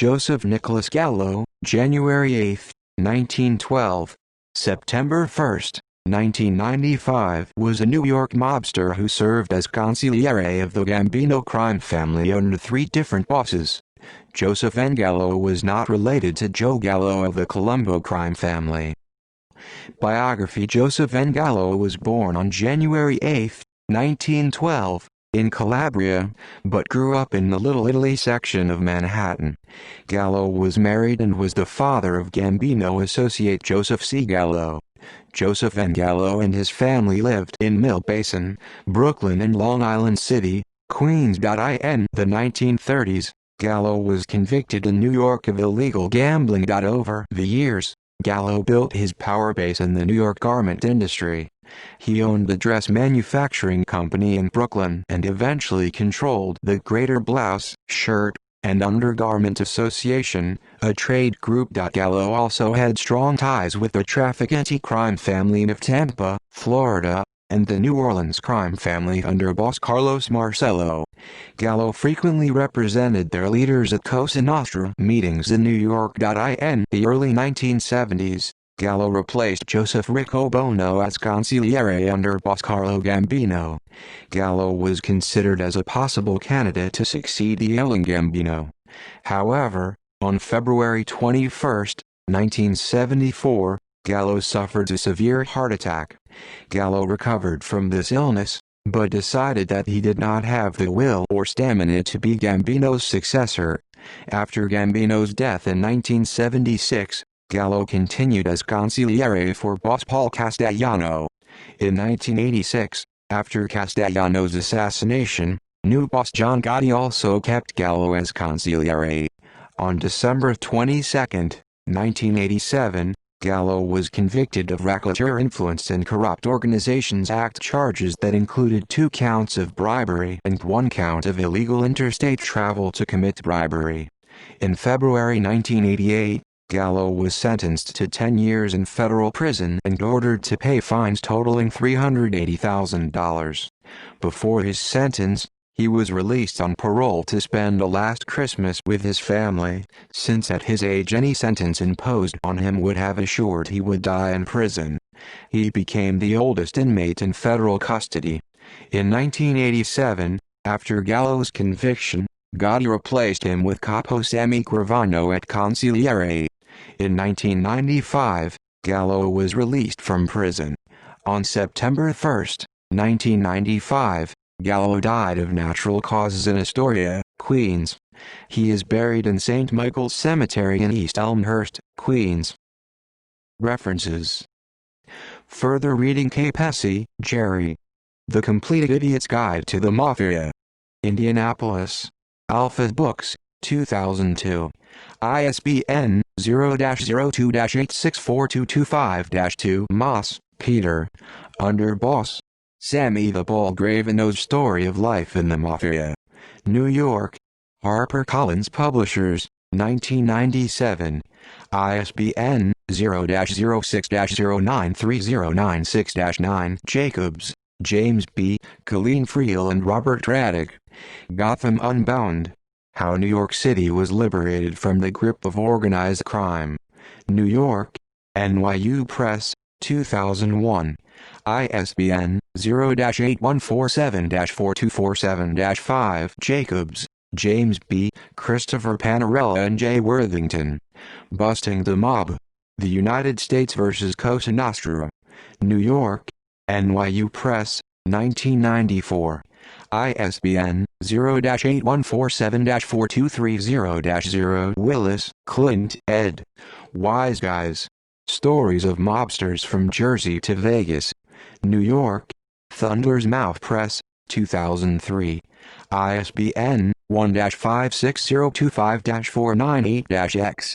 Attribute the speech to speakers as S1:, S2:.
S1: Joseph Nicholas Gallo, January 8, 1912, September 1, 1995, was a New York mobster who served as consigliere of the Gambino crime family under three different bosses. Joseph N. Gallo was not related to Joe Gallo of the Colombo crime family. Biography. Joseph N. Gallo was born on January 8, 1912, in Calabria, but grew up in the Little Italy section of Manhattan. Gallo was married and was the father of Gambino associate Joseph C. Gallo. Joseph N. Gallo and his family lived in Mill Basin, Brooklyn and Long Island City, Queens. In the 1930s, Gallo was convicted in New York of illegal gambling. Over the years, Gallo built his power base in the New York garment industry. He owned the dress manufacturing company in Brooklyn and eventually controlled the Greater Blouse, Shirt, and Undergarment Association, a trade group. Gallo also had strong ties with the trafficking crime family of Tampa, Florida, and the New Orleans crime family under boss Carlos Marcello. Gallo frequently represented their leaders at Cosa Nostra meetings in New York. In the early 1970s, Gallo replaced Joseph Riccobono as consigliere under boss Carlo Gambino. Gallo was considered as a possible candidate to succeed Ellen Gambino. However, on February 21, 1974, Gallo suffered a severe heart attack. Gallo recovered from this illness, but decided that he did not have the will or stamina to be Gambino's successor. After Gambino's death in 1976, Gallo continued as consigliere for boss Paul Castellano. In 1986, after Castellano's assassination, new boss John Gotti also kept Gallo as consigliere. On December 22, 1987, Gallo was convicted of Racketeer Influence and Corrupt Organizations Act charges that included 2 counts of bribery and 1 count of illegal interstate travel to commit bribery. In February 1988, Gallo was sentenced to 10 years in federal prison and ordered to pay fines totaling $380,000. Before his sentence, he was released on parole to spend a last Christmas with his family, since at his age any sentence imposed on him would have assured he would die in prison. He became the oldest inmate in federal custody. In 1987, after Gallo's conviction, Gotti replaced him with Capo Sammy Gravano at consigliere. In 1995, Gallo was released from prison. On September 1, 1995, Gallo died of natural causes in Astoria, Queens. He is buried in St. Michael's Cemetery in East Elmhurst, Queens. References. Further reading. Capesi, Jerry. The Complete Idiot's Guide to the Mafia. Indianapolis. Alpha Books, 2002. ISBN 0-02-8642225-2. Moss, Peter. Under Boss. Sammy the Bull-Graveno's Story of Life in the Mafia. New York. HarperCollins Publishers, 1997. ISBN 0-06-093096-9. Jacobs, James B., Colleen Friel and Robert Raddick. Gotham Unbound. How New York City was Liberated from the Grip of Organized Crime. New York, NYU Press, 2001. ISBN 0-8147-4247-5. Jacobs, James B., Christopher Panarella and Jay Worthington. Busting the Mob. The United States vs. Cosa Nostra. New York, NYU Press, 1994. ISBN 0-8147-4230-0. Willis, Clint, ed. Wise Guys. Stories of Mobsters from Jersey to Vegas. New York, Thunder's Mouth Press, 2003. ISBN 1-56025-498-X.